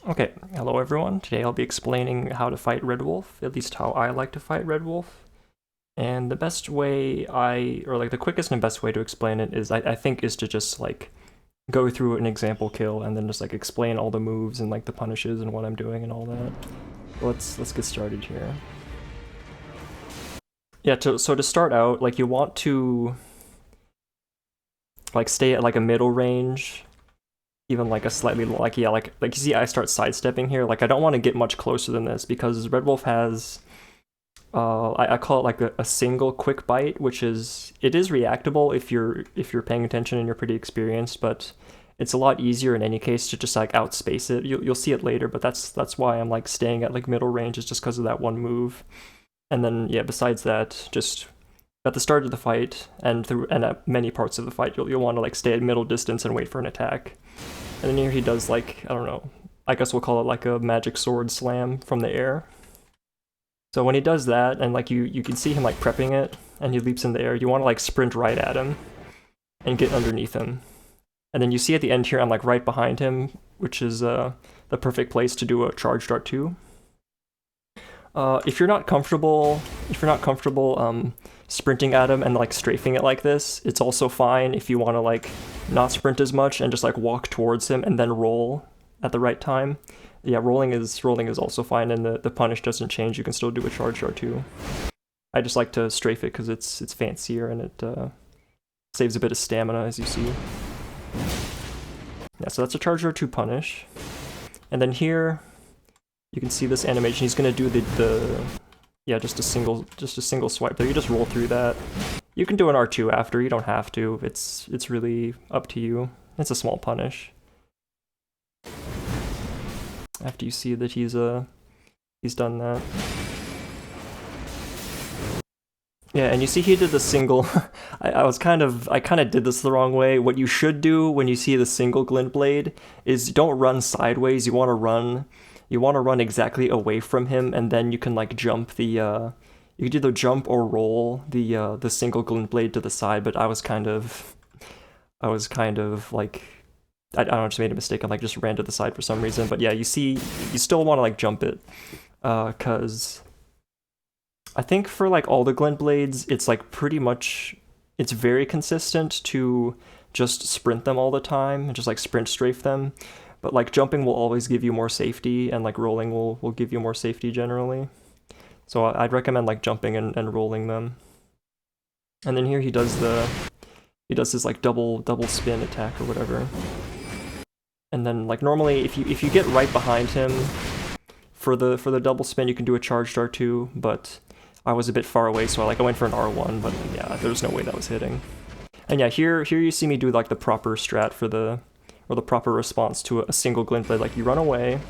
Okay, hello everyone. Today I'll be explaining how to fight Red Wolf, at least how I like to fight Red Wolf. And the best way the quickest and best way to explain it is, I think, is to just like go through an example kill and then just like explain all the moves and like the punishes and what I'm doing and all that. Let's get started here. Yeah, so to start out, like you want to like stay at like a middle range, even like a slightly like you see I start sidestepping here. Like I don't want to get much closer than this because Red Wolf has I call it like a single quick bite, which is it is reactable if you're paying attention and you're pretty experienced, but it's a lot easier in any case to just like outspace it. You'll see it later, but that's why I'm like staying at like middle range, is just because of that one move. And then yeah, besides that, just at the start of the fight and at many parts of the fight, you'll want to like stay at middle distance and wait for an attack. And then here he does like, I don't know, I guess we'll call it like a magic sword slam from the air. So when he does that, and like you can see him like prepping it, and he leaps in the air, you want to like sprint right at him and get underneath him. And then you see at the end here, I'm like right behind him, which is the perfect place to do a charged R2. If you're not comfortable sprinting at him and like strafing it like this, it's also fine if you want to like not sprint as much and just like walk towards him and then roll at the right time. Yeah, rolling is also fine, and the punish doesn't change. You can still do a charge R2. I just like to strafe it because it's fancier and it saves a bit of stamina, as you see. Yeah, so that's a charge R2 punish. And then here you can see this animation. He's gonna do just a single swipe there. You just roll through that. You can do an R2 after, you don't have to. It's really up to you. It's a small punish. After you see that he's done that. Yeah, and you see he did the single. I kind of did this the wrong way. What you should do when you see the single glint blade is don't run sideways. You want to run exactly away from him, and then you can like jump the you could either jump or roll the single glint blade to the side. But I was kind of like, I don't know, just made a mistake and like just ran to the side for some reason. But yeah, you see, you still want to like jump it, cause I think for like all the glint blades, it's like pretty much, it's very consistent to just sprint them all the time and just like sprint strafe them. But like jumping will always give you more safety, and like rolling will give you more safety generally. So I'd recommend like jumping and rolling them. And then here he does his like double spin attack or whatever. And then like normally if you get right behind him for the double spin, you can do a charged R2, but I was a bit far away, so I went for an R1, but yeah, there's no way that was hitting. And yeah, here you see me do like the proper strat for the proper response to a single glint blade. Like you run away,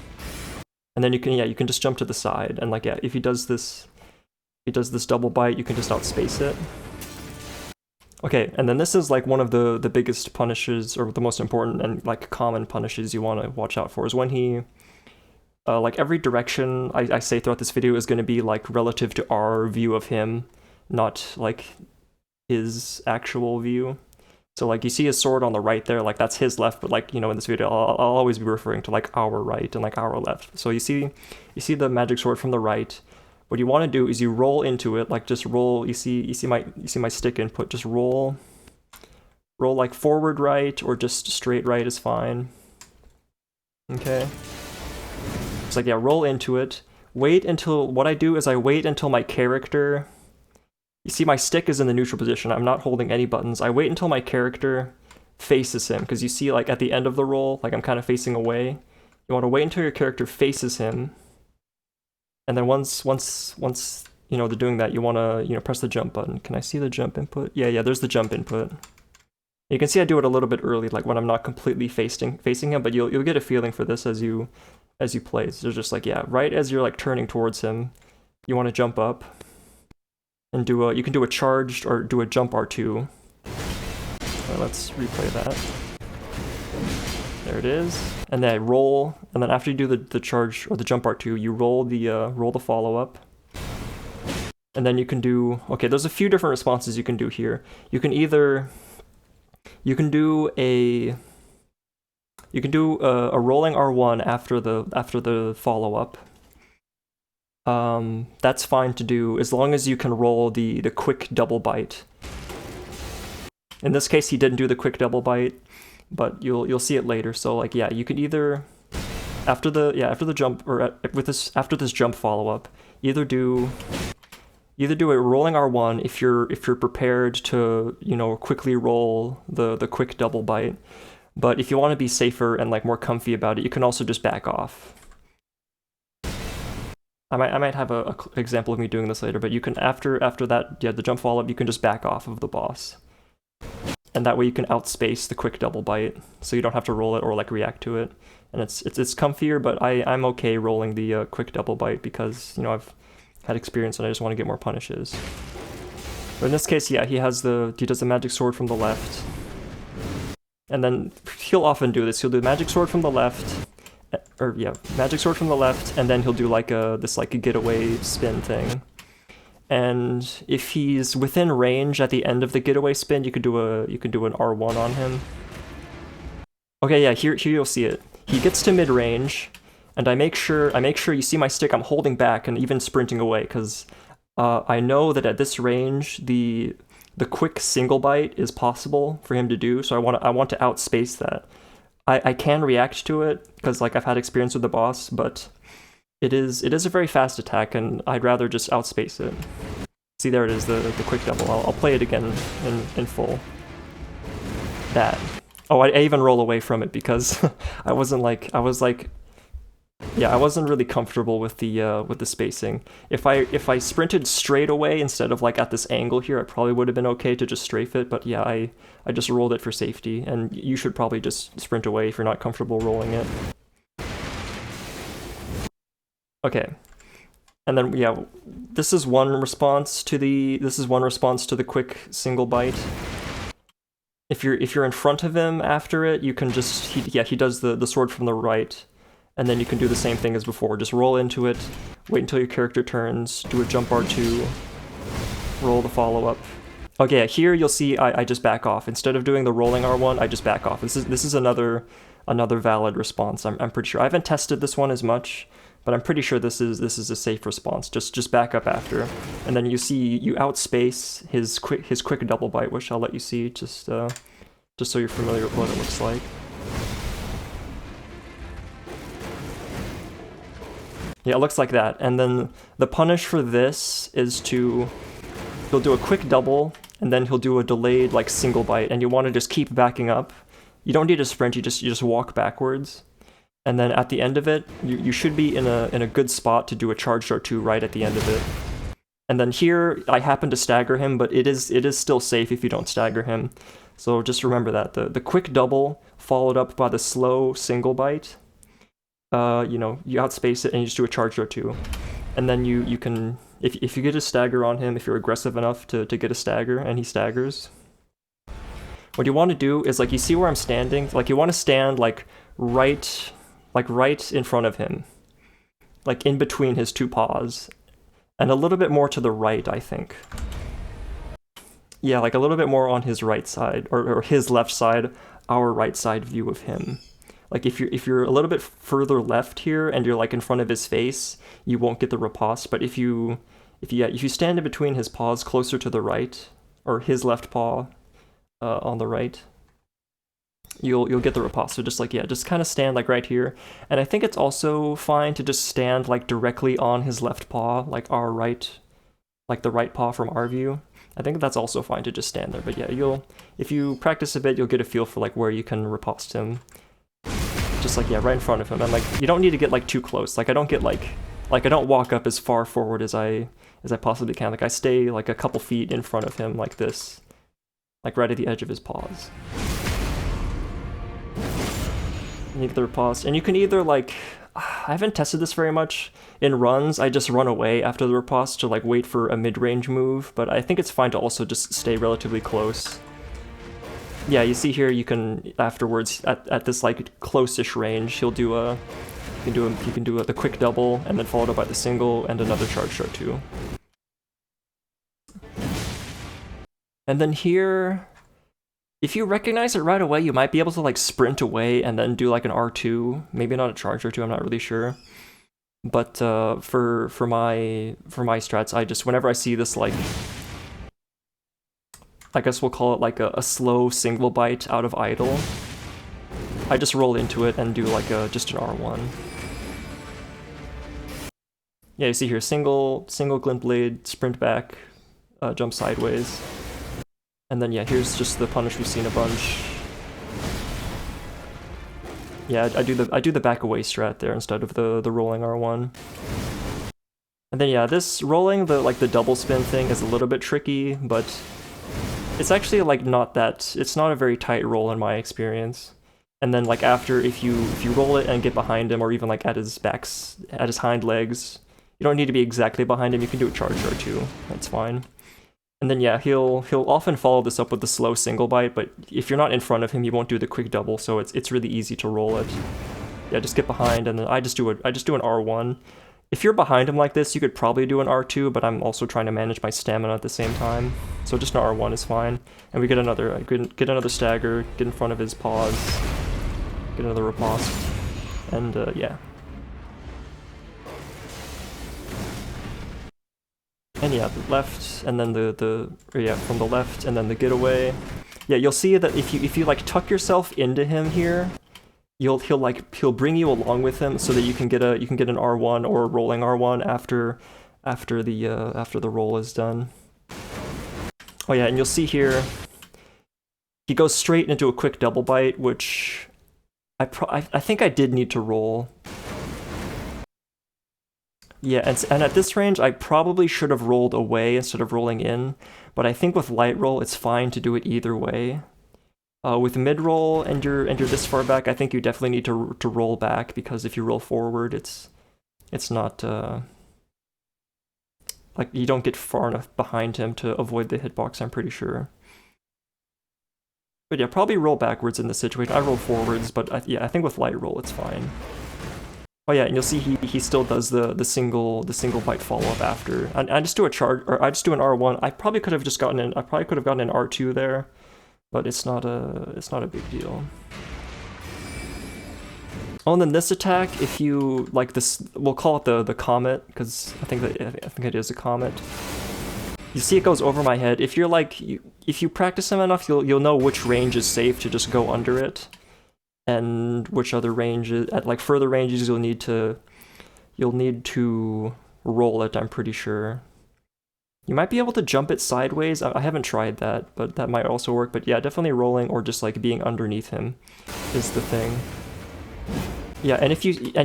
and then you can just jump to the side, and like yeah, if he does this double bite, you can just outspace it. Okay, and then this is like one of the biggest punishes, or the most important and like common punishes you want to watch out for, is when he like every direction I say throughout this video is going to be like relative to our view of him, not like his actual view. So like you see his sword on the right there, like that's his left, but like, you know, in this video I'll always be referring to like our right and like our left. So you see the magic sword from the right. What you want to do is you roll into it, like just roll. You see my stick input. Just roll like forward right or just straight right is fine. Okay. It's like yeah, roll into it. Wait until what I do is I wait until my character. You see my stick is in the neutral position. I'm not holding any buttons. I wait until my character faces him, because you see like at the end of the roll, like I'm kind of facing away. You want to wait until your character faces him. And then once you know they're doing that, you want to press the jump button. Can I see the jump input? Yeah, there's the jump input. You can see I do it a little bit early, like when I'm not completely facing him, but you'll get a feeling for this as you play. So just like yeah, right as you're like turning towards him, you want to jump up and you can do a charged or do a jump R2. Let's replay that. There it is. And then I roll, and then after you do the charge or the jump R2, you roll the follow-up. And then you can do, okay, there's a few different responses you can do here. You can do You can do a rolling R1 after the follow-up. That's fine to do as long as you can roll the quick double bite. In this case, he didn't do the quick double bite, but you'll see it later. So like, yeah, you could either after the jump, or after this jump follow-up, either do a rolling R1 if you're prepared to, you know, quickly roll the quick double bite. But if you want to be safer and like more comfy about it, you can also just back off. I might have a example of me doing this later, but you can after that, yeah, the jump follow-up, you can just back off of the boss. And that way you can outspace the quick double bite, so you don't have to roll it or like react to it. And it's comfier, but I'm okay rolling the quick double bite because, you know, I've had experience and I just want to get more punishes. But in this case, yeah, he does the magic sword from the left. And then he'll often do this. He'll do magic sword from the left, magic sword from the left, and then he'll do like this getaway spin thing. And if he's within range at the end of the getaway spin, you could do an R1 on him. Okay, yeah, here you'll see it. He gets to mid range, and I make sure you see my stick. I'm holding back and even sprinting away because I know that at this range the quick single bite is possible for him to do. So I want to outspace that. I can react to it because like I've had experience with the boss, but it is a very fast attack, and I'd rather just outspace it. See, there it is, the quick double. I'll play it again in full. That. Oh, I even roll away from it because I wasn't really comfortable with the spacing. If I sprinted straight away instead of like at this angle here, it probably would have been okay to just strafe it. But yeah, I just rolled it for safety, and you should probably just sprint away if you're not comfortable rolling it. Okay, and then yeah, this is one response to the quick single bite. If you're in front of him after it, you can just he does the sword from the right. And then you can do the same thing as before. Just roll into it, wait until your character turns, do a jump R2, roll the follow-up. Okay, yeah, here you'll see I just back off. Instead of doing the rolling R1, I just back off. This is another valid response. I'm pretty sure. I haven't tested this one as much, but I'm pretty sure this is a safe response. Just back up after. And then you see you outspace his quick double bite, which I'll let you see just so you're familiar with what it looks like. Yeah, it looks like that. And then the punish for this is he'll do a quick double, and then he'll do a delayed like single bite, and you want to just keep backing up. You don't need to sprint, you just walk backwards. And then at the end of it, you should be in a good spot to do a charged R2 right at the end of it. And then here, I happen to stagger him, but it is still safe if you don't stagger him. So just remember that. The quick double followed up by the slow single bite. You know, you outspace it and you just do a charge R2. And then you can, if you get a stagger on him, if you're aggressive enough to get a stagger and he staggers, what you want to do is, like, you see where I'm standing? Like, you want to stand like right in front of him, like in between his two paws, and a little bit more to the right, I think. Yeah, like a little bit more on his right side, or his left side, our right side view of him. Like if you're a little bit further left here and you're like in front of his face, you won't get the riposte. But if you stand in between his paws closer to the right, or his left paw on the right, you'll get the riposte. So just kind of stand like right here. And I think it's also fine to just stand like directly on his left paw, like our right, like the right paw from our view. I think that's also fine to just stand there. But yeah, if you practice a bit, you'll get a feel for like where you can riposte him. Just like, yeah, right in front of him. And like, you don't need to get like too close. Like I don't get like I don't walk up as far forward as I possibly can. Like I stay like a couple feet in front of him like this, like right at the edge of his paws. And you get the riposte. And you can either like, I haven't tested this very much. In runs, I just run away after the riposte to like wait for a mid-range move, but I think it's fine to also just stay relatively close. Yeah, you see here you can afterwards at this like close-ish range, he'll do you can do the quick double and then followed up by the single and another charge R2. And then here If you recognize it right away, you might be able to like sprint away and then do like an R2. Maybe not a charge R2, I'm not really sure. But for my strats, I just, whenever I see this, like, I guess we'll call it like a slow single bite out of idle, I just roll into it and do like just an R1. Yeah, you see here, single glint blade, sprint back, jump sideways. And then yeah, here's just the punish we've seen a bunch. Yeah, I do the back away strat there instead of the rolling R1. And then yeah, this rolling the double spin thing is a little bit tricky, but it's actually like not that, it's not a very tight roll in my experience. And then like after, if you roll it and get behind him, or even like at his hind legs, you don't need to be exactly behind him, you can do a charge R2, that's fine. And then yeah, he'll often follow this up with the slow single bite, but if you're not in front of him, he won't do the quick double, so it's really easy to roll it. Yeah, just get behind, and then I just do an R1. If you're behind him like this, you could probably do an R2, but I'm also trying to manage my stamina at the same time, so just an R1 is fine. And we get another stagger, get in front of his paws, get another riposte, and yeah. And yeah, the left, and then from the left, and then the getaway. Yeah, you'll see that if you like tuck yourself into him here, he'll bring you along with him so that you can get an R1 or a rolling R1 after the roll is done. Oh yeah, and you'll see here he goes straight into a quick double bite, which I think I did need to roll. Yeah, and at this range, I probably should have rolled away instead of rolling in, but I think with light roll, it's fine to do it either way. With mid roll and you're this far back, I think you definitely need to roll back, because if you roll forward, it's not like you don't get far enough behind him to avoid the hitbox, I'm pretty sure. But yeah, probably roll backwards in this situation. I roll forwards, but yeah, I think with light roll, it's fine. Oh yeah, and you'll see he still does the single bite follow up after. And I just do a charge, or I just do an R1. I probably could have gotten an R2 there, but it's not a big deal. Oh, and then this attack, if you like this, we'll call it the comet, because I think it is a comet. You see it goes over my head. If you're like, if you practice him enough, you'll know which range is safe to just go under it, and which other ranges, at like further ranges, you'll need to roll it, I'm pretty sure. You might be able to jump it sideways. I haven't tried that, but that might also work. But yeah, definitely rolling or just like being underneath him is the thing. Yeah, and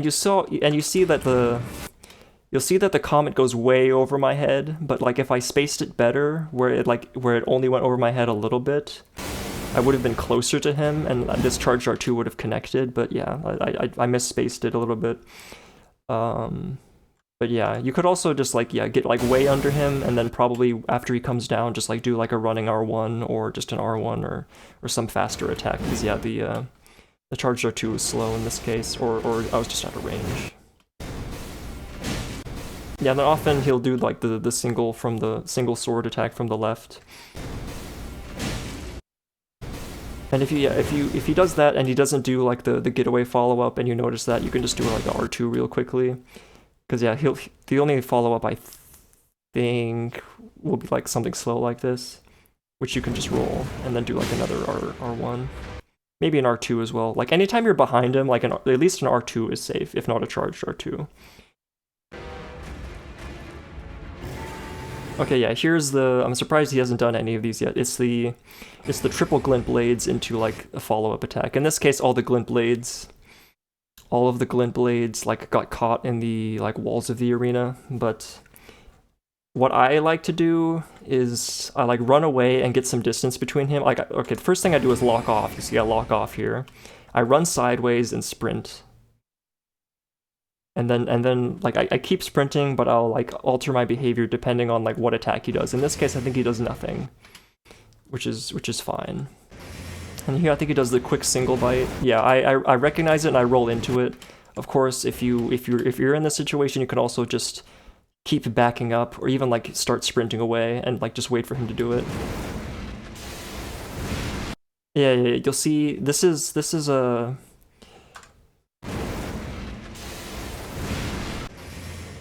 you'll see that the comet goes way over my head, but like if I spaced it better, where it only went over my head a little bit, I would have been closer to him, and this charge R2 would have connected. But yeah, I misspaced it a little bit. But yeah, you could also just like, yeah, get like way under him, and then probably after he comes down, just like do like a running R1 or just an R1 or some faster attack, because yeah, the charge R2 was slow in this case, or I was just out of range. Yeah, then often he'll do like the single sword attack from the left. And if he does that and he doesn't do like the getaway follow up, and you notice that, you can just do like the R2 real quickly. Because yeah, the only follow up I think will be like something slow like this, which you can just roll and then do like another R1, maybe an R2 as well. Like anytime you're behind him, like at least an R2 is safe, if not a charged R2. Okay, yeah, here's I'm surprised he hasn't done any of these yet. It's the triple glint blades into like a follow-up attack. In this case, all of the glint blades like got caught in the like walls of the arena. But what I like to do is I like run away and get some distance between him. Like, okay, the first thing I do is lock off. You see I lock off here. I run sideways and sprint. And then like I keep sprinting, but I'll like alter my behavior depending on like what attack he does. In this case, I think he does nothing, which is fine. And here I think he does the quick single bite. Yeah, I recognize it and I roll into it. Of course, if you're in this situation, you can also just keep backing up, or even like start sprinting away and like just wait for him to do it. Yeah, you'll see this is a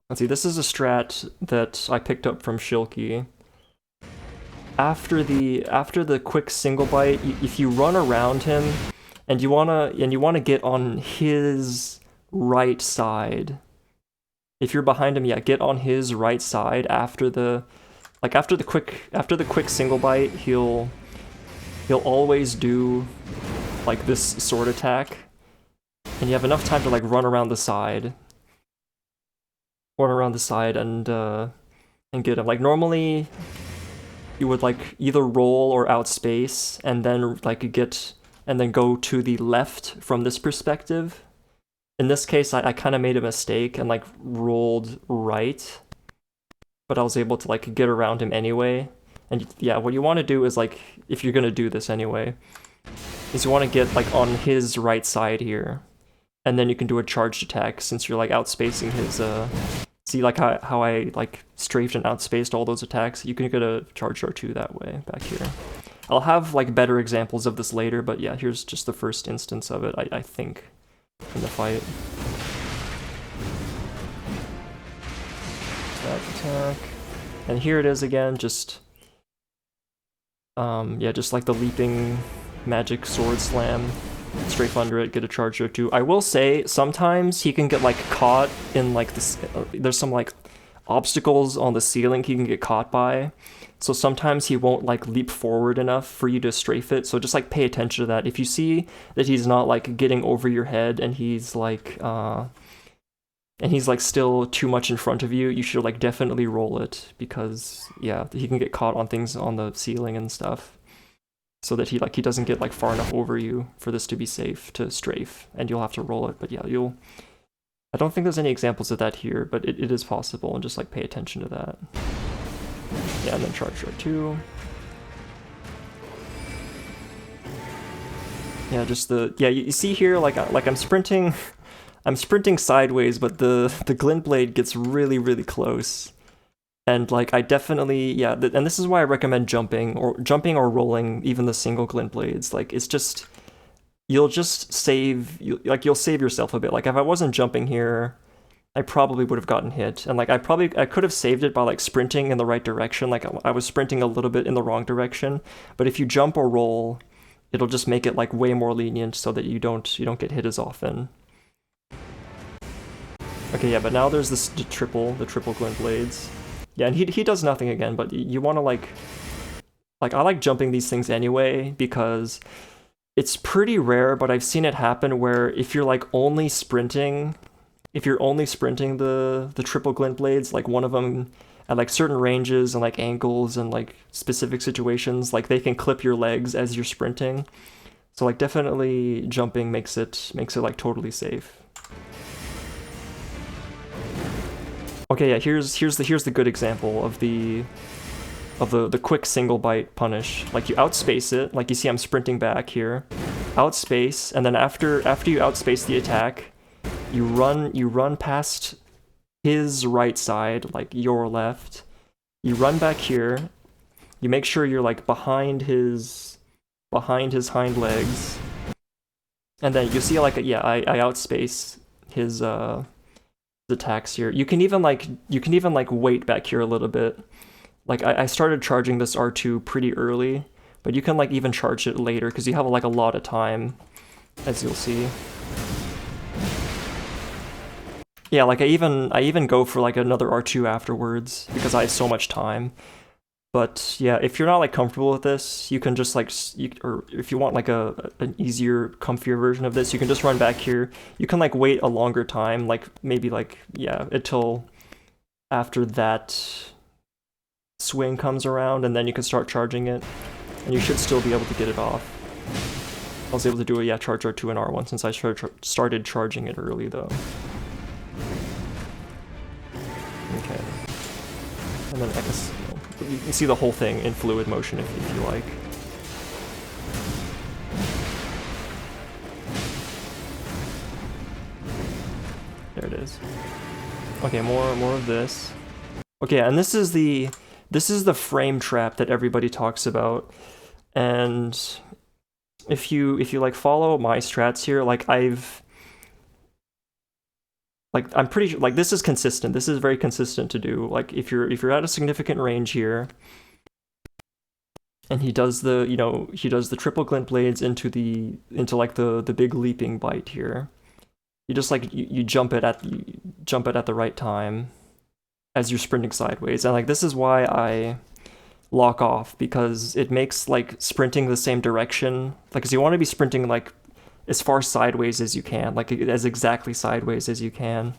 let's see, this is a strat that I picked up from Shilky. After the quick single bite, if you run around him and you wanna get on his right side. If you're behind him, yeah, get on his right side after the quick single bite, he'll always do like this sword attack, and you have enough time to like run around the side and get him. Like normally you would like either roll or outspace and then go to the left from this perspective. In this case, I kind of made a mistake and like rolled right, but I was able to like get around him anyway. And yeah, what you want to do is like, if you're gonna do this anyway, is you want to get like on his right side here, and then you can do a charged attack since you're like outspacing his. See like how I like strafed and outspaced all those attacks. You can get a charged R2 that way back here. I'll have like better examples of this later, but yeah, here's just the first instance of it. I think in the fight. Attack, and here it is again. Just yeah, just like the leaping magic sword slam, strafe under it, get a charge R2. I will say sometimes he can get like caught in like this. There's some like obstacles on the ceiling he can get caught by. So sometimes he won't like leap forward enough for you to strafe it. So just like pay attention to that. If you see that he's not like getting over your head and he's like still too much in front of you, you should like definitely roll it, because yeah, he can get caught on things on the ceiling and stuff. So that he doesn't get like far enough over you for this to be safe to strafe, and you'll have to roll it. But yeah, I don't think there's any examples of that here, but it is possible, and just like pay attention to that. Yeah, and then charge R2. Yeah, just you see here, like I'm sprinting, I'm sprinting sideways, but the glint blade gets really, really close. And like I definitely, yeah, and this is why I recommend jumping or rolling even the single glint blades. Like it's just, you'll save yourself a bit. Like if I wasn't jumping here, I probably would have gotten hit, and like I could have saved it by like sprinting in the right direction. Like I was sprinting a little bit in the wrong direction, but if you jump or roll, it'll just make it like way more lenient so that you don't get hit as often. Okay, yeah, but now there's the triple glint blades. Yeah, and he does nothing again, but you want to like I like jumping these things anyway, because it's pretty rare, but I've seen it happen where if you're like only sprinting the triple glint blades, like one of them at like certain ranges and like angles and like specific situations, like they can clip your legs as you're sprinting. So like definitely jumping makes it like totally safe. Okay, yeah, here's the good example of the quick single bite punish. Like you outspace it, like you see I'm sprinting back here. Outspace, and then after you outspace the attack, you run past his right side, like your left. You run back here. You make sure you're like behind his hind legs. And then you see like yeah, I outspace his attacks here. You can even like wait back here a little bit. Like I started charging this R2 pretty early, but you can like even charge it later because you have like a lot of time, as you'll see. Yeah, like I even go for like another R2 afterwards because I have so much time. But yeah, if you're not like comfortable with this, you can just like, or if you want like an easier, comfier version of this, you can just run back here. You can like wait a longer time, like maybe like, yeah, until after that swing comes around, and then you can start charging it, and you should still be able to get it off. I was able to do a charge R2 and R1 since I started charging it early though. Okay. And then I guess you can see the whole thing in fluid motion if you like. There it is. Okay, more of this. Okay, and this is the frame trap that everybody talks about, and if you like follow my strats here, like I'm pretty sure, like this is consistent. This is very consistent to do. Like if you're at a significant range here, and he does the, you know, he does the triple glint blades into like the big leaping bite here. You just like you jump it at the right time as you're sprinting sideways. And like this is why I lock off, because it makes like sprinting the same direction, like, because you want to be sprinting like as far sideways as you can, like as exactly sideways as you can.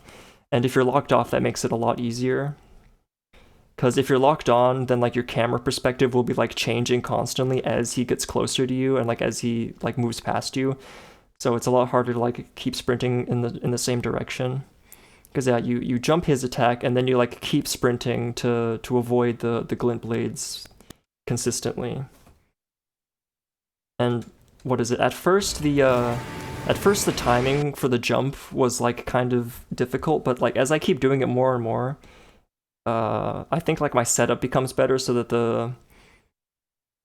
And if you're locked off, that makes it a lot easier. Because if you're locked on, then like your camera perspective will be like changing constantly as he gets closer to you and like as he like moves past you. So it's a lot harder to like keep sprinting in the same direction. Because yeah, you jump his attack and then you like keep sprinting to avoid the glint blades consistently. And what is it? At first the timing for the jump was like kind of difficult, but like as I keep doing it more and more, I think like my setup becomes better, so that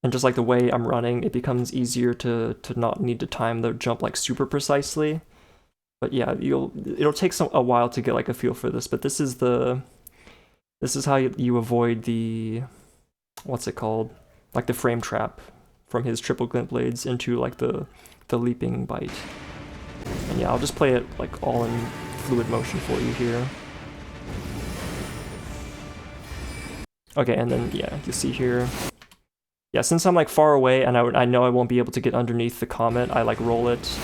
and just like the way I'm running, it becomes easier to not need to time the jump like super precisely. But yeah, it'll take a while to get like a feel for this, but this is how you avoid the, what's it called? Like the frame trap from his triple glint blades into like the leaping bite. And yeah, I'll just play it like all in fluid motion for you here. Okay, and then yeah, you see here. Yeah, since I'm like far away and I know I won't be able to get underneath the comet, I like roll it.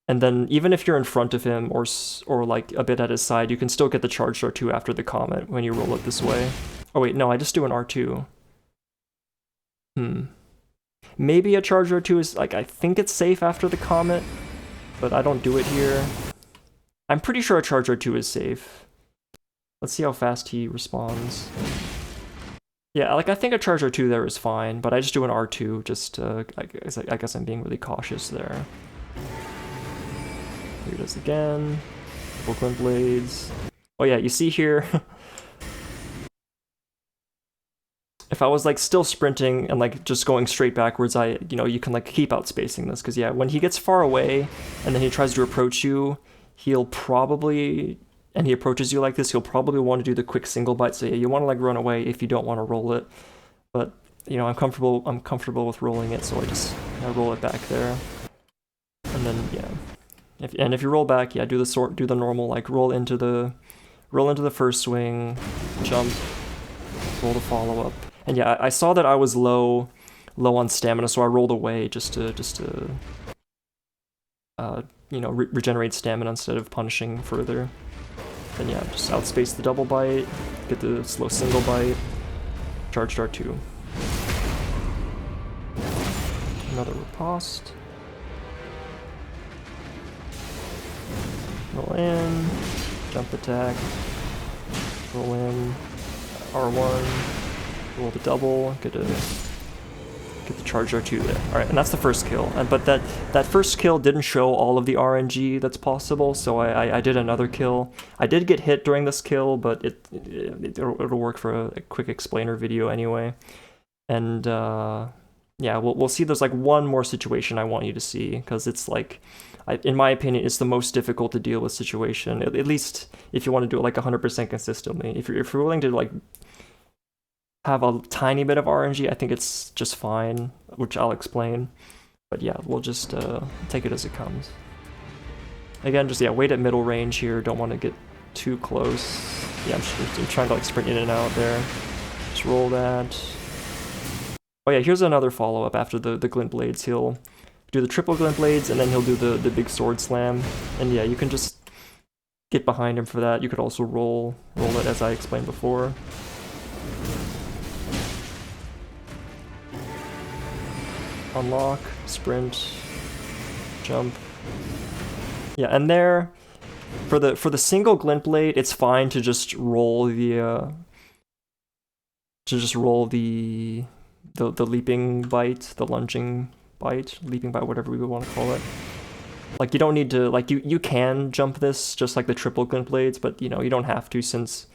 And then even if you're in front of him or like a bit at his side, you can still get the charged R2 after the comet when you roll it this way. Oh wait, no, I just do an R2. Maybe a charged R2 is like, I think it's safe after the comet, but I don't do it here. I'm pretty sure a charged R2 is safe. Let's see how fast he responds. Yeah, like I think a charged R2 there is fine, but I just do an R2 just I guess I'm being really cautious there. Here it is again. Triple glint blades. Oh yeah, you see here. If I was like still sprinting and like just going straight backwards, you can like keep outspacing this, because yeah, when he gets far away and then he tries to approach you, he'll probably, and he approaches you like this, he'll probably want to do the quick single bite. So yeah, you want to like run away if you don't want to roll it. But you know, I'm comfortable with rolling it, so I roll it back there. And then yeah. If you roll back, yeah, do the normal, like roll into the first swing, jump, roll the follow up. And yeah, I saw that I was low on stamina, so I rolled away just to you know, regenerate stamina instead of punishing further. Then yeah, just outspace the double bite, get the slow single bite, charged R2. Another riposte. Roll in, jump attack, roll in, R1, roll the double, get the charge R2 there. Alright, and that's the first kill. But that first kill didn't show all of the RNG that's possible, so I did another kill. I did get hit during this kill, but it'll work for a quick explainer video anyway. And yeah, we'll see there's like one more situation I want you to see, because it's like, in my opinion, it's the most difficult to deal with situation, at least if you want to do it like 100% consistently. If you're willing to like have a tiny bit of RNG, I think it's just fine, which I'll explain. But yeah, we'll just take it as it comes. Again, just yeah, wait at middle range here, don't want to get too close. Yeah, I'm trying to like sprint in and out there. Just roll that. Oh yeah, here's another follow-up after the glint blades. He'll do the triple glint blades, and then he'll do the big sword slam. And yeah, you can just get behind him for that. You could also roll it as I explained before. Unlock, sprint, jump. Yeah, and there, for the single glint blade, it's fine to just roll the leaping bite, the lunging bite, leaping bite, whatever we would want to call it. Like, you don't need to, like, you can jump this just like the triple glint blades, but you know, you don't have to, since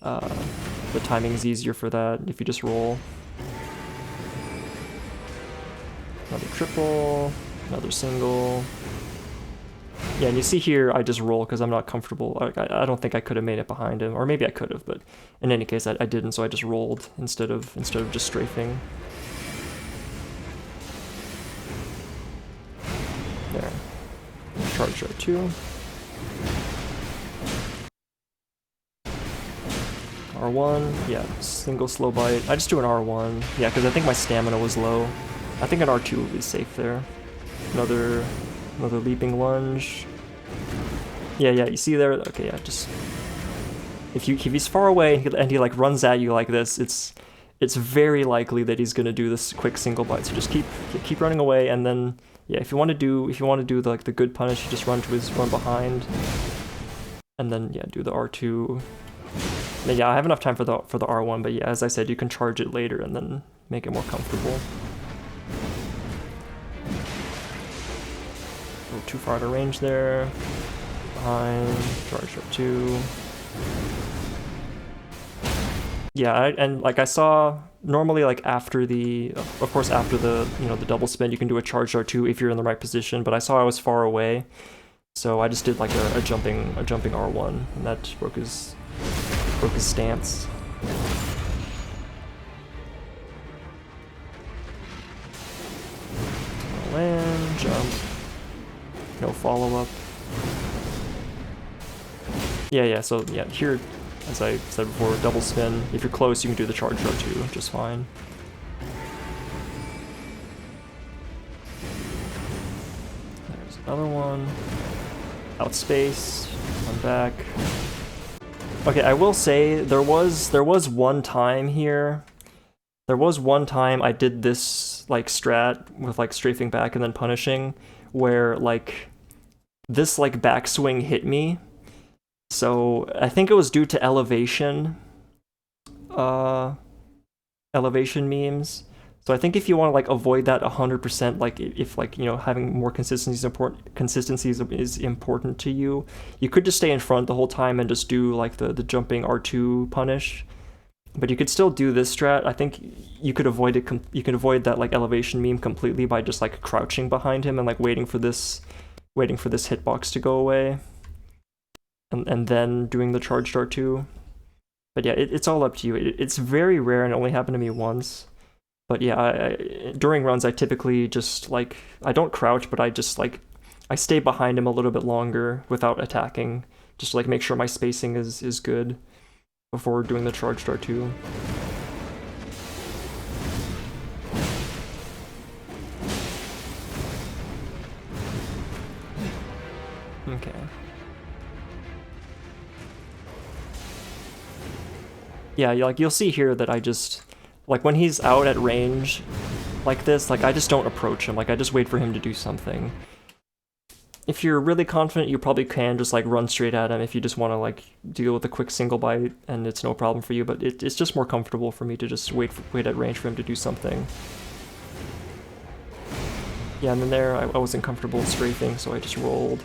the timing is easier for that if you just roll. another triple, another single. Yeah, and you see here I just roll because I'm not comfortable. I don't think I could have made it behind him, or maybe I could have, but in any case I didn't, so I just rolled instead of just strafing. There. Charge R2. R1, yeah, single slow bite. I just do an R1, yeah, because I think my stamina was low. I think an R2 would be safe there. Another leaping lunge. Yeah, you see there? Okay, yeah, just... If he's far away and he like runs at you like this, it's very likely that he's gonna do this quick single bite. So just keep running away, and then yeah, if you want to do the good punish, you just run behind, and then yeah, do the R2. Yeah, I have enough time for the R1, but yeah, as I said, you can charge it later and then make it more comfortable. A little too far out of range there. Behind, charge R2. Yeah, and like I saw, normally like after the, of course after the, the double spin, you can do a charge R2 if you're in the right position, but I saw I was far away, so I just did like a jumping R1, and that broke his stance. Land, jump, no follow-up. Yeah, so yeah, here, as I said before, double spin. If you're close, you can do the charge R2 just fine. There's another one. Outspace, one back. Okay, I will say there was one time here. There was one time I did this like strat with like strafing back and then punishing, where like this like backswing hit me. So I think it was due to elevation memes. So I think if you want to like avoid that 100%, like if like having more consistency is important to you, you could just stay in front the whole time and just do like the jumping R2 punish. But you could still do this strat. I think you could avoid it. You can avoid that like elevation meme completely by just like crouching behind him and like waiting for this hitbox to go away, and then doing the charged R2. But yeah, it's all up to you. It's very rare and it only happened to me once. But yeah, during runs, I typically just, like, I don't crouch, but I just, like, I stay behind him a little bit longer without attacking, just to, like, make sure my spacing is good before doing the charged R2. Okay. Yeah, like, you'll see here that I just... Like, when he's out at range like this, like, I just don't approach him. Like, I just wait for him to do something. If you're really confident, you probably can just, like, run straight at him if you just want to, like, deal with a quick single bite, and it's no problem for you. But it's just more comfortable for me to just wait at range for him to do something. Yeah, and then there, I wasn't comfortable strafing, so I just rolled.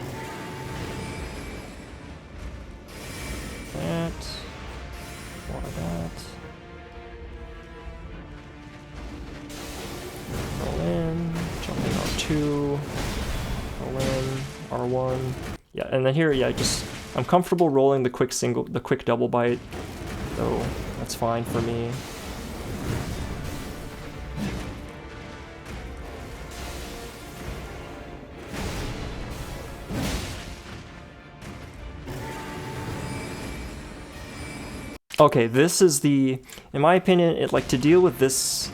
That. More of that. Roll in, jumping R2, roll in, R1. Yeah, and then here, yeah, I'm comfortable rolling the quick double bite, so that's fine for me. Okay, this is in my opinion, to deal with this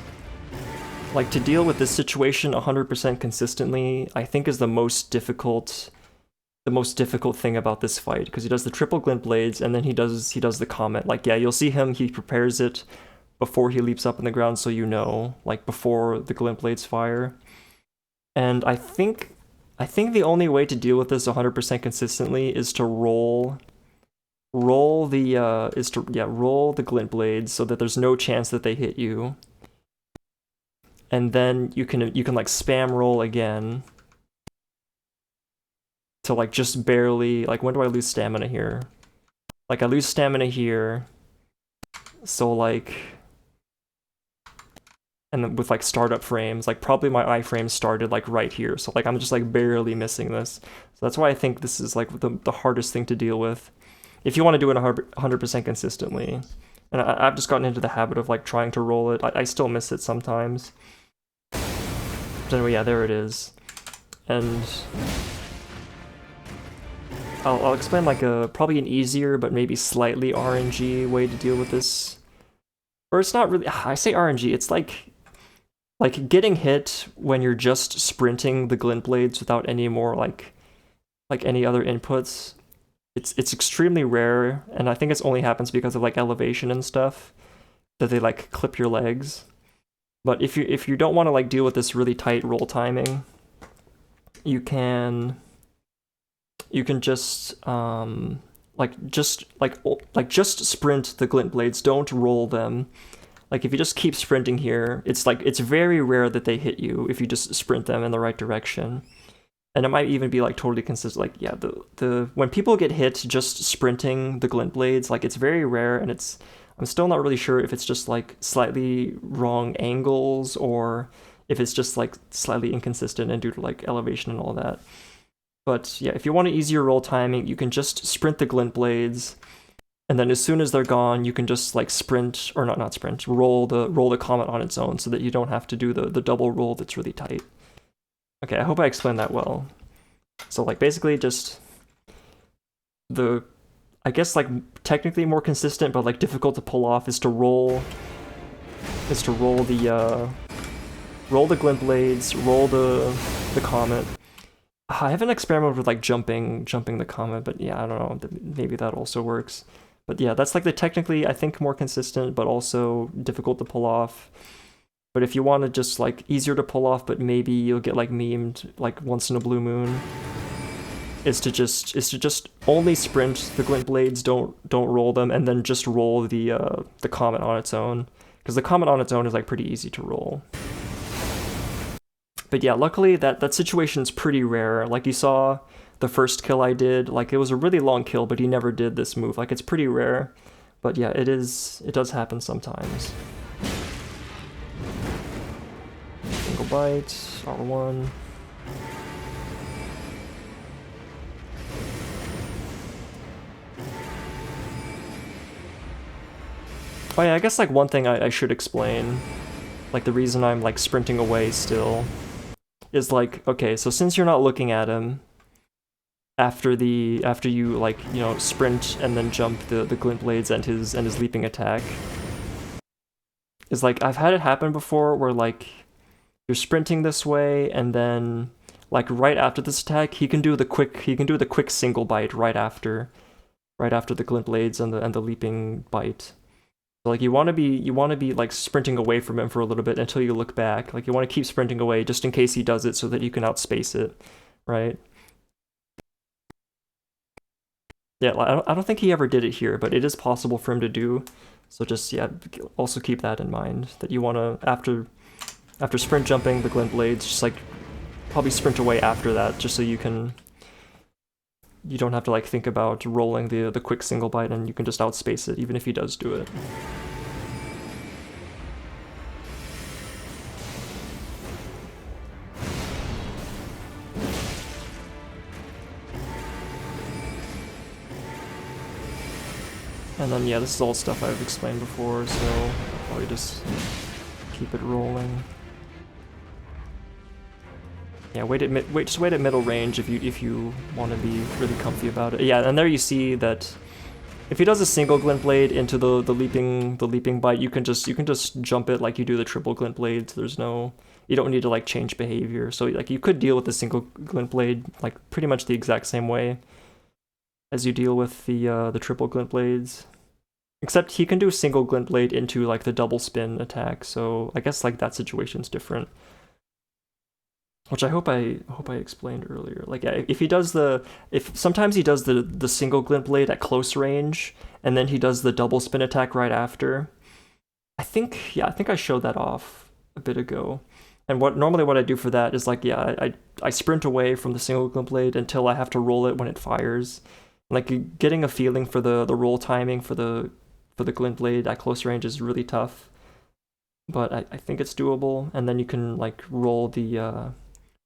situation 100% consistently, I think is the most difficult thing about this fight, because he does the triple glint blades and then he does the comet. Like, yeah, you'll see him, he prepares it before he leaps up in the ground, so like before the glint blades fire. And I think the only way to deal with this 100% consistently is to roll the glint blades so that there's no chance that they hit you. And then you can like spam roll again to like just barely, like, when do I lose stamina here? Like, I lose stamina here, so like and then with like startup frames, like probably my iframe started like right here, so like I'm just like barely missing this. So that's why I think this is like the hardest thing to deal with if you want to do it 100% consistently. And I've just gotten into the habit of like trying to roll it. I still miss it sometimes. But anyway, yeah, there it is. And I'll explain like probably an easier but maybe slightly RNG way to deal with this. Or it's not really, I say RNG, it's like getting hit when you're just sprinting the glint blades without any more like any other inputs. It's extremely rare, and I think it only happens because of like elevation and stuff, that they like clip your legs. But if you don't want to like deal with this really tight roll timing, you can just just sprint the glint blades, don't roll them. Like if you just keep sprinting here, it's very rare that they hit you if you just sprint them in the right direction. And it might even be like totally consistent. Like yeah, the when people get hit just sprinting the glint blades, like it's very rare, and I'm still not really sure if it's just like slightly wrong angles or if it's just like slightly inconsistent and due to like elevation and all that. But yeah, if you want an easier roll timing, you can just sprint the glint blades, and then as soon as they're gone, you can just like sprint, or not sprint, roll the comet on its own, so that you don't have to do the double roll that's really tight. Okay, I hope I explained that well. So like basically just I guess like technically more consistent but like difficult to pull off is to roll the glint blades, roll the comet. I haven't experimented with like jumping the comet, but yeah, I don't know, maybe that also works. But yeah, that's like the technically I think more consistent but also difficult to pull off. But if you want to just like easier to pull off, but maybe you'll get like memed like once in a blue moon, is to just only sprint the glint blades, don't roll them, and then just roll the comet on its own, because the comet on its own is like pretty easy to roll. But yeah, luckily that situation's pretty rare. Like you saw the first kill I did, like it was a really long kill, but he never did this move. Like it's pretty rare, but yeah, it does happen sometimes. Single bite, R1. Oh yeah, I guess like one thing I should explain, like the reason I'm like sprinting away still, is like, okay, so since you're not looking at him after you like, you know, sprint and then jump the glint blades and his leaping attack, is like I've had it happen before where like you're sprinting this way, and then like right after this attack, he can do the quick single bite right after the glint blades and the leaping bite. So like you want to be like sprinting away from him for a little bit until you look back. Like you want to keep sprinting away just in case he does it, so that you can outspace it, right? Yeah, I don't think he ever did it here, but it is possible for him to do. So just yeah, also keep that in mind, that you want to after sprint jumping the glint blades, just like probably sprint away after that, just so you don't have to like think about rolling the quick single bite, and you can just outspace it even if he does do it. And then yeah, this is all stuff I've explained before, so I'll probably just keep it rolling. Yeah, just wait at middle range if you want to be really comfy about it. Yeah, and there you see that if he does a single glint blade into the leaping bite, you can just jump it like you do the triple glint blades. You don't need to like change behavior. So like you could deal with the single glint blade like pretty much the exact same way as you deal with the triple glint blades. Except he can do single glint blade into like the double spin attack. So I guess like that situation's different. Which I hope I explained earlier. Like yeah, if sometimes he does the single glint blade at close range, and then he does the double spin attack right after. I think I showed that off a bit ago. And normally what I do for that is like yeah, I sprint away from the single glint blade until I have to roll it when it fires. Like getting a feeling for the roll timing for the glint blade at close range is really tough. but I think it's doable. And then you can like roll the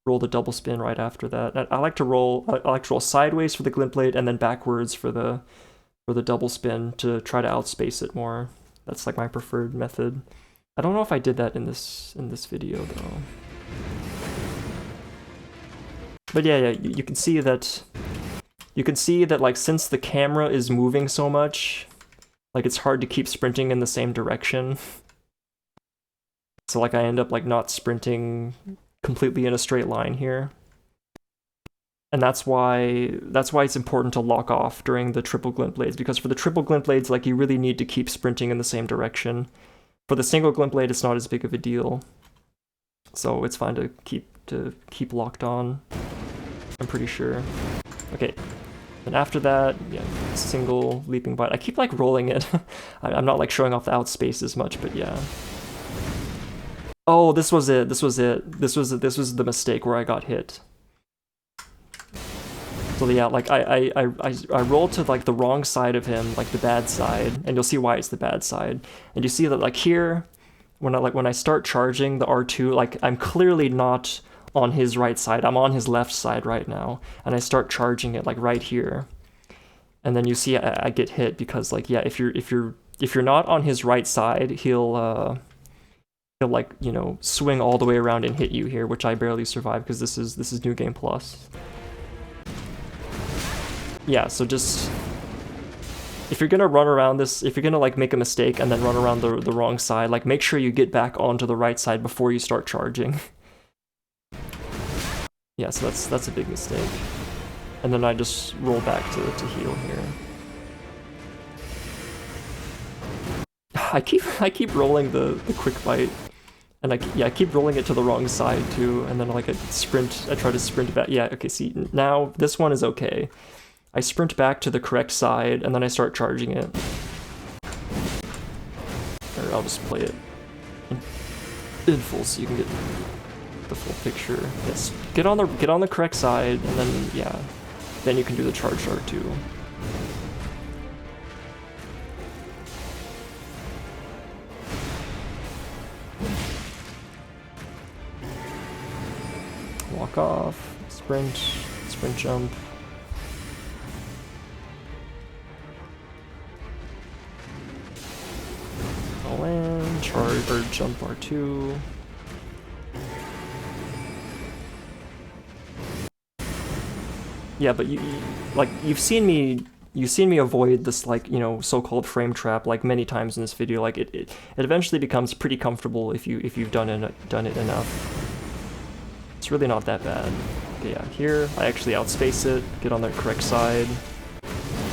double spin right after that. I like to roll sideways for the glint blade and then backwards for the double spin to try to outspace it more. That's like my preferred method. I don't know if I did that in this video though. But yeah, you can see that like since the camera is moving so much, like it's hard to keep sprinting in the same direction. So like I end up like not sprinting completely in a straight line here. And that's why it's important to lock off during the triple glint blades, because for the triple glint blades, like you really need to keep sprinting in the same direction. For the single glint blade, it's not as big of a deal. So it's fine to keep locked on, I'm pretty sure. Okay. And after that, yeah, single leaping bite. I keep like rolling it. I'm not like showing off the outspace as much, but yeah. Oh, this was it. This was the mistake where I got hit. So yeah, like I rolled to like the wrong side of him, like the bad side, and you'll see why it's the bad side. And you see that like here, when I start charging the R2, like I'm clearly not on his right side. I'm on his left side right now, and I start charging it like right here. And then you see I get hit because like yeah, if you're not on his right side, he'll like, you know, swing all the way around and hit you here, which I barely survive because this is New Game Plus. Yeah, so just if you're gonna run around this, if you're gonna like make a mistake and then run around the wrong side, like make sure you get back onto the right side before you start charging. Yeah, so that's a big mistake. And then I just roll back to heal here. I keep rolling the quick bite, and I keep rolling it to the wrong side too. And then like I try to sprint back. Yeah, okay. See, now this one is okay. I sprint back to the correct side, and then I start charging it. Or I'll just play it in full so you can get the full picture. Yes, get on the correct side, and then yeah, then you can do the charge dart too. Walk off, sprint jump. All in, charge or jump R2. Yeah, but you've seen me avoid this like, you know, so-called frame trap like many times in this video. Like it eventually becomes pretty comfortable if you've done it enough. It's really not that bad. Okay, yeah, here I actually outspace it, get on the correct side.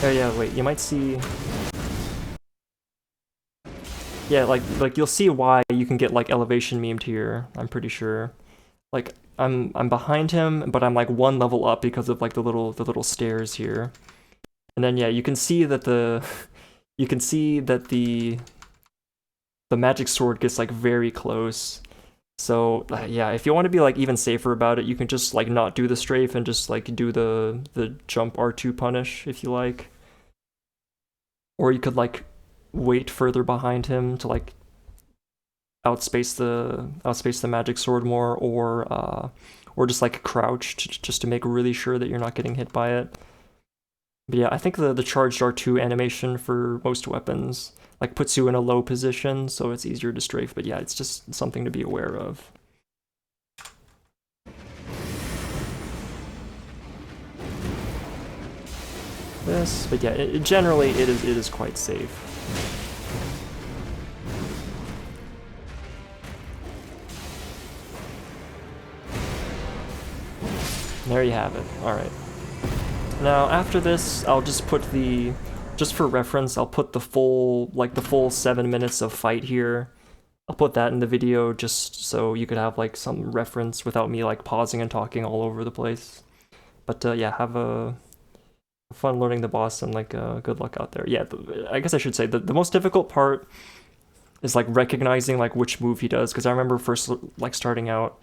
Oh yeah, wait, you might see. Yeah, like you'll see why you can get like elevation memed here, I'm pretty sure. Like I'm behind him, but I'm like one level up because of like the little stairs here. And then yeah, you can see that the magic sword gets like very close. So yeah, if you want to be like even safer about it, you can just like not do the strafe and just like do the jump R2 punish if you like. Or you could like wait further behind him to like outspace the magic sword more, or just like crouch just to make really sure that you're not getting hit by it. But yeah, I think the charged R2 animation for most weapons like puts you in a low position, so it's easier to strafe. But yeah, it's just something to be aware of. This, but yeah, generally it is quite safe. There you have it. All right. Now after this, I'll just put just for reference, I'll put the full 7 minutes of fight here. I'll put that in the video just so you could have like some reference without me like pausing and talking all over the place. But yeah, have a fun learning the boss, and like good luck out there. Yeah, I guess I should say the most difficult part is like recognizing like which move he does, because I remember first like starting out,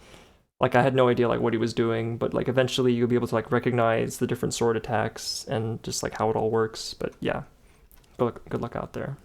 like I had no idea like what he was doing, but like eventually you'll be able to like recognize the different sword attacks and just like how it all works. But yeah, good luck out there.